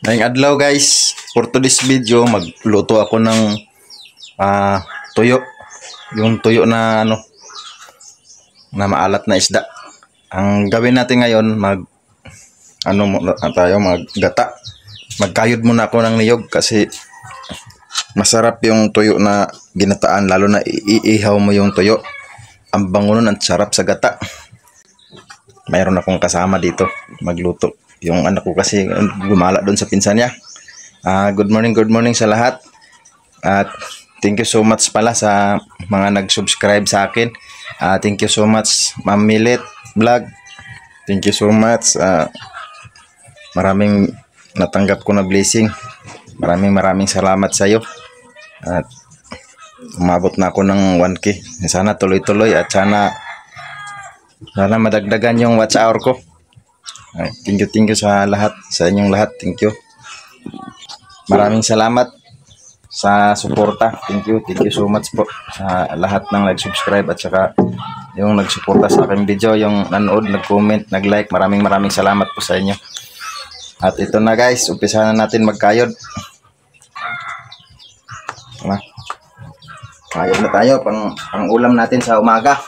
Ngayong adlaw guys, for today's video, magluto ako ng tuyo. Yung tuyo na na maalat na isda. Ang gawin natin ngayon, maggata. Magkayod muna ako ng niyog kasi masarap yung tuyo na ginataan, lalo na iihaw mo yung tuyo. Ang bango nun, ang sarap sa gata. Mayroon akong kasama dito magluto. Yung anak ko kasi gumala doon sa pinsan niya. Good morning sa lahat. At thank you so much pala sa mga nag-subscribe sa akin. Thank you so much Ma'am Milet Vlog. Thank you so much. Maraming natanggap ko na blessing. Maraming salamat sa iyo. At umabot na ako ng 1K. Sana tuloy-tuloy at sana madagdagan yung watch hour ko. Thank you sa lahat, sa inyong lahat. Thank you. Maraming salamat sa suporta. Thank you so much po sa lahat ng nag-subscribe at saka yung nagsuporta sa aking video, yung nanood, nag-comment, nag-like. Maraming salamat po sa inyo. At ito na guys, umpisa na natin magkayod. Kayod na tayo pang ulam natin sa umaga.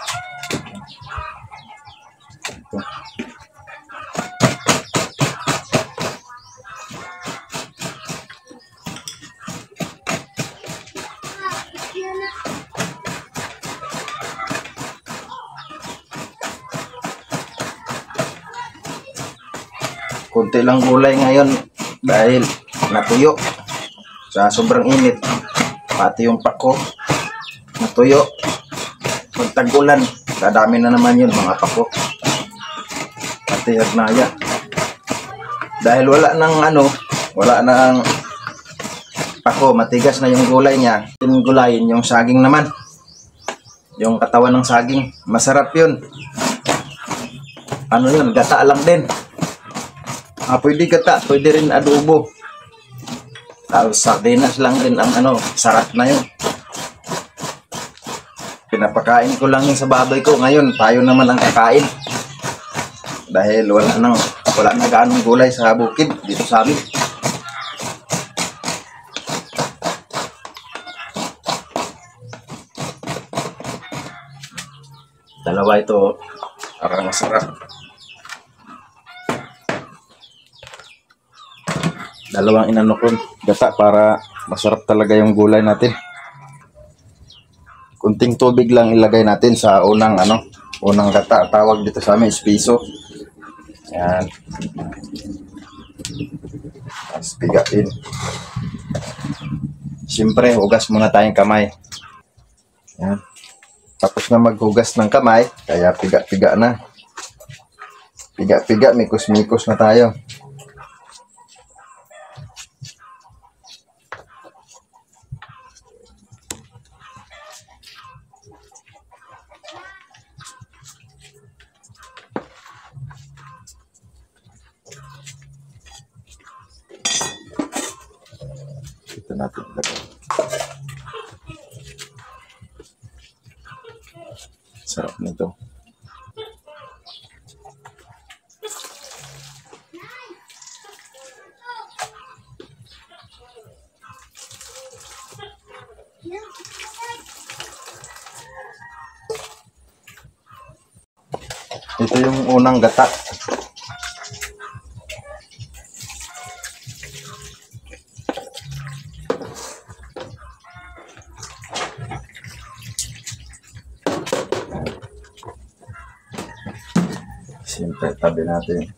Kunti lang gulay ngayon dahil natuyo sa sobrang init. Pati yung pako natuyo. Pag tag-ulan, kadami na naman yun mga pako. Pati hagnaya. Dahil wala nang pako, matigas na yung gulay niya. Yung gulayin, yung saging naman. Yung katawan ng saging, masarap yun. Yun, gata lang din. Pwede gata, pwede rin adobo. Tapos sardinas lang din ang sarap na yun. Pinapakain ko lang yun sa baboy ko. Ngayon, tayo naman ang kakain. Dahil wala na gaanong gulay sa bukid dito sa amin. Dalawa ito, parang masarap. Dalawang ko gata para masarap talaga yung gulay natin. Kunting tubig lang ilagay natin sa unang gata. Tawag dito sa amin espiso. Yan. Tapos pigain. Siyempre, hugas muna tayong kamay. Yan. Tapos na maghugas ng kamay, kaya piga na. Piga, mikos na tayo. Ito natin lagay. Sarap nito. Ito yung unang gata. Siyempre, tabi natin.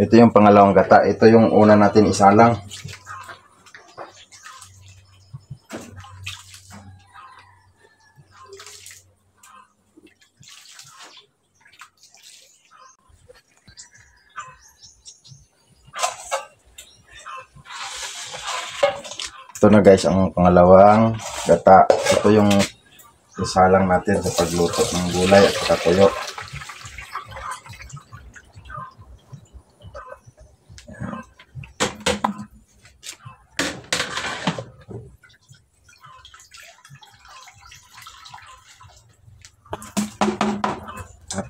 Ito yung pangalawang gata. Ito yung una natin isalang. Ito na guys ang pangalawang gata. Ito yung isalang natin sa pagluto ng gulay at saka tuyo.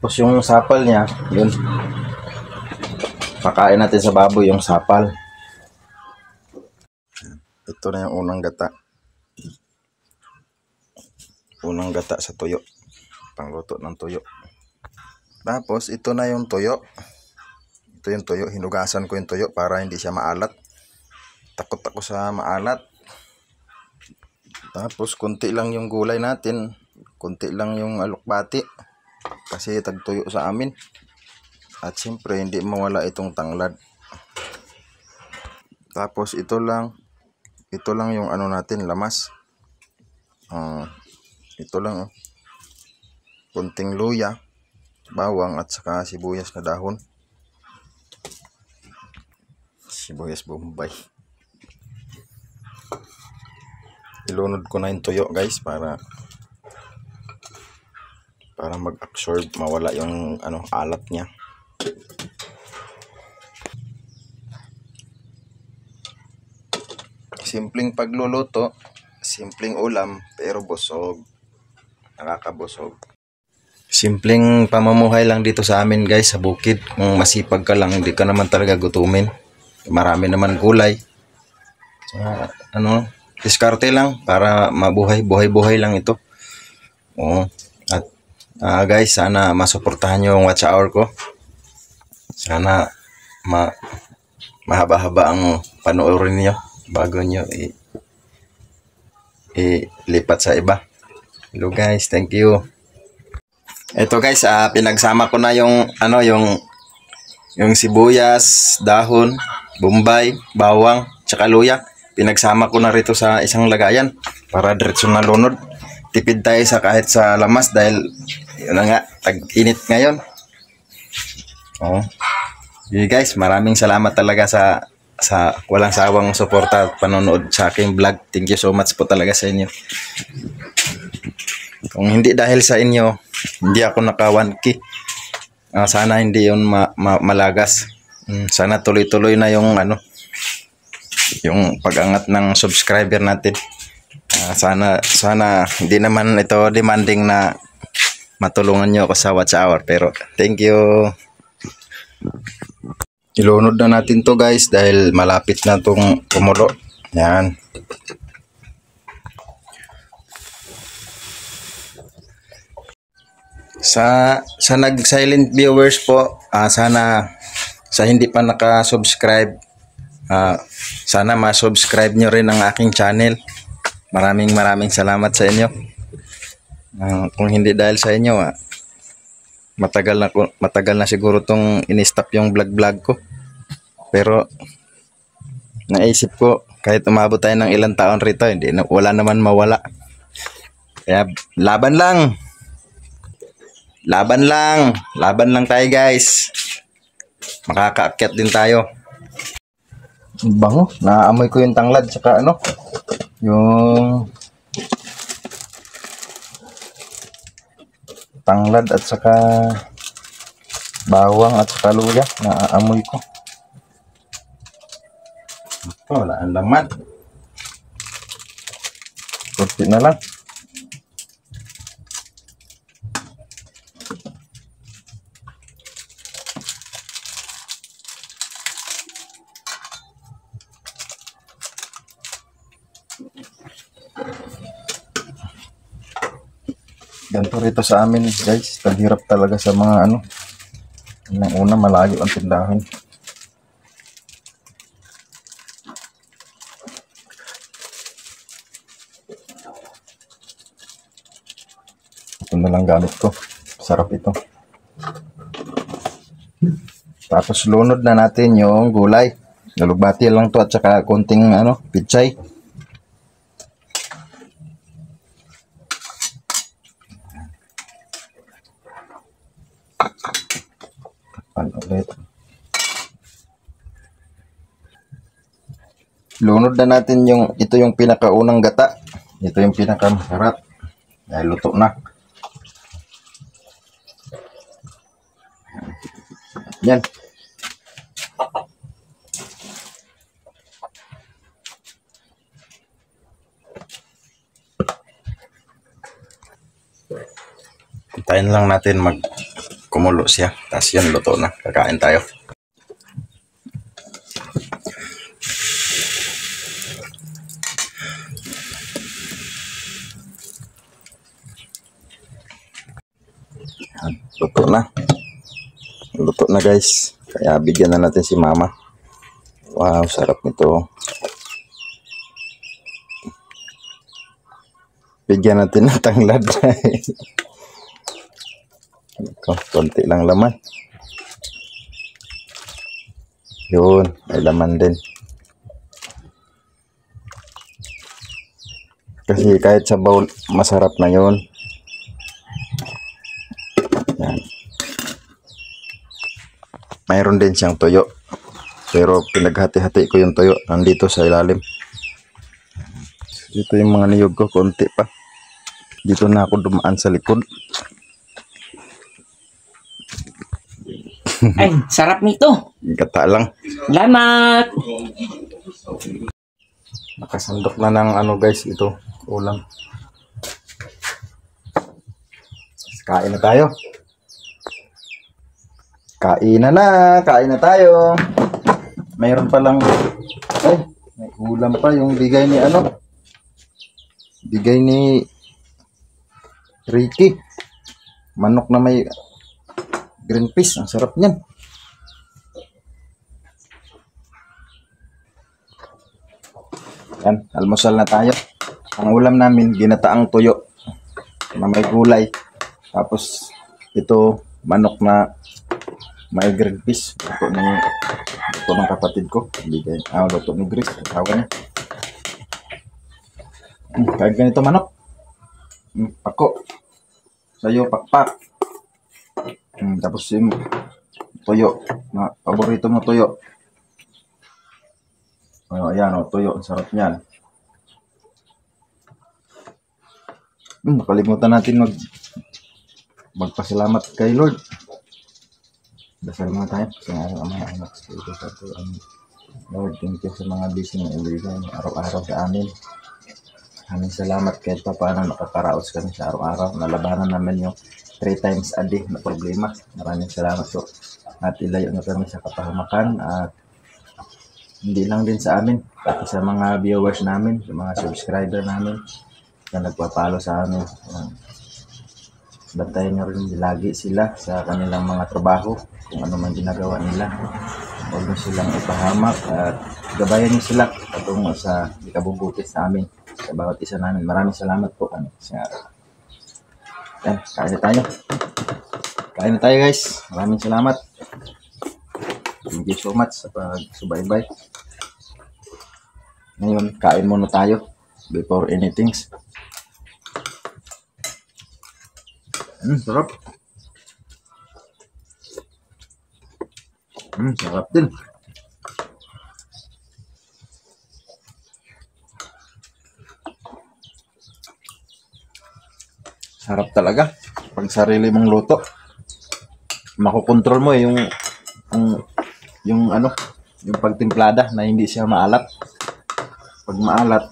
Tapos yung sapal niya, yun. Pakain natin sa baboy yung sapal. Ito na yung unang gata. Unang gata sa tuyo. Pangluto ng tuyo. Tapos ito na yung tuyo. Ito yung tuyo. Hinugasan ko yung tuyo para hindi siya maalat. Takot ako sa maalat. Tapos konti lang yung gulay natin. Konti lang yung alokbati. Kasi tagtuyo sa amin. At siyempre hindi mawala itong tanglad. Tapos ito lang yung ano natin, lamas. Ito lang, kunting luya, bawang at saka sibuyas na dahon. Sibuyas Bombay. Ilunod ko na yung tuyo guys para mag-absorb, mawala yung alat niya. Simpleng pagluluto, simpleng ulam, pero busog. Nakakabusog. Simpleng pamumuhay lang dito sa amin guys, sa bukid. Kung masipag ka lang, hindi ka naman talaga gutumin. Marami naman gulay. So, diskarte lang para mabuhay. Buhay-buhay lang ito. Oo. At guys, sana masuportahan nyo yung watch hour ko. Sana mahaba-haba ang panoorin niyo bago nyo ilipat sa iba. Hello guys, thank you. Ito guys, pinagsama ko na yung sibuyas, dahon, bombay, bawang, tsaka luya. Pinagsama ko na rito sa isang lagayan para diretso na lunod. Tipid tayo kahit sa lamas dahil yun na nga, tag-init ngayon. Okay guys, maraming salamat talaga sa walang sawang suporta at panonood sa aking vlog. Thank you so much po talaga sa inyo. Kung hindi dahil sa inyo, hindi ako naka 1K. Sana hindi yun malagas. Sana tuloy-tuloy na yung yung pag-angat ng subscriber natin. Sana hindi naman ito demanding na matulungan nyo ako sa watch hour. Pero thank you. Ilunod na natin to guys dahil malapit na itong kumulo. Yan. Sa nag-silent viewers po, sana sa hindi pa naka-subscribe, sana ma-subscribe nyo rin ang aking channel. Maraming salamat sa inyo. Kung hindi dahil sa inyo, matagal na siguro tong in-stop yung vlog ko. Pero naisip ko kahit umabot tayo ng ilang taon rito, wala naman mawala. Kaya laban lang tayo guys. Makakaakyat din tayo. Bango, naamoy ko yung tanglad saka yung tanglad at saka bawang at saka luya, naaamoy ko. Wala ang laman. Kunti na lang. Ganito rito sa amin guys, taghirap talaga sa mga una malayo ang tindahan. Ito na lang gamit ko, sarap ito. Tapos lunod na natin yung gulay, nalugbati lang to at saka konting pichay. Ulit. Lunod na natin ito yung pinakaunang gata. Ito yung pinakamasarap. Dahil luto na. Yan. Hintayin lang natin kumulo siya. Tapos yan, luto na. Kakain tayo. Luto na. Luto na guys. Kaya bigyan na natin si mama. Wow, sarap nito. Bigyan natin ng tanglad. Konti lang laman. Yun, may laman din. Kasi kahit sa bowl, masarap na yun. Yan. Mayroon din siyang tuyo. Pero pinaghati-hati ko yung tuyo. Nandito sa ilalim. Dito yung mga niyog ko, konti pa. Dito na ako dumaan sa likod. Ay, sarap nito. Gata lang. Salamat. Nakasandok na ng ano guys, ito. Ulam. Kain na tayo. Kain na tayo. Mayroon pa lang, ay, may ulam pa yung bigay ni ano. Bigay ni Ricky. Manok na may green peas. Ang sarap niyan. Yan, almusal na tayo. Ang ulam namin, ginataang tuyo na may gulay. Tapos, ito, manok na may green peas. Ito ng kapatid ko. Luto ni Grace. Tawa niya. Kahit ganito manok. Pako. Sayo, pakpak. Tapos yung tuyo. Paborito mo tuyo. Ayan o, tuyo. Ang sarap niyan. Nakalimutan natin magpasalamat kay Lord. Dasal mga tayo. Sa mga anak. Lord, thank you sa mga blessing na ibigay araw-araw sa amin. Maraming salamat kahit pa paano nakakaraos kami sa araw-araw. Nalabanan namin yung 3 times a day na problema. Maraming salamat po. At ilayo na kami sa kapahamakan. At hindi lang din sa amin, pati sa mga viewers namin, sa mga subscriber namin na nagpapalo sa amin. Bantayan nyo rin lagi sila sa kanilang mga trabaho, kung ano man ginagawa nila. Huwag nyo silang ipahamak at gabayan nyo sila patungo sa ikabubuti sa amin, sa bawat isa namin. Maraming salamat po kami. Yan, kain na tayo. Kain na tayo guys. Maraming salamat. Thank you so much sa pagsubaybay. Ngayon, kain muna tayo before anything. Sarap. Sarap din. Sarap talaga. Pag sarili mong luto, makokontrol mo yung ano, yung pagtimplada na hindi siya maalat. Pag maalat,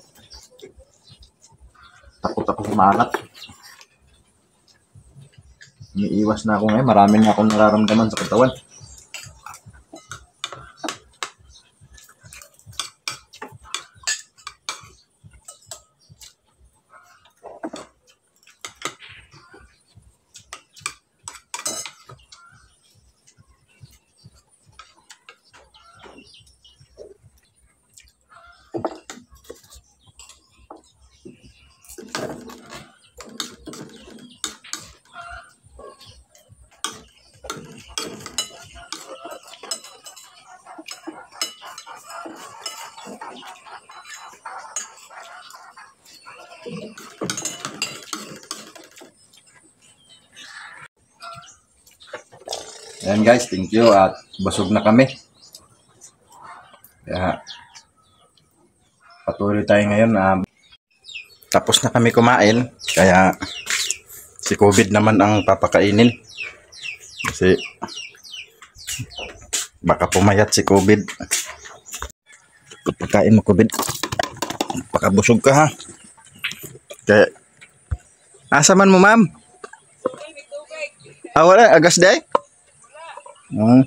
takot ako sa maalat. Umiiwas na ako ngayon. Marami na akong nararamdaman sa katawan. Ayan guys, thank you at busog na kami. Kaya patuloy tayo ngayon. Tapos na kami kumain, kaya si COVID naman ang papakainin. Kasi baka pumayat si COVID. Pagkain mo COVID, baka busog ka ha. Kaya, asa man mo ma'am? Wala, agas day? Ah,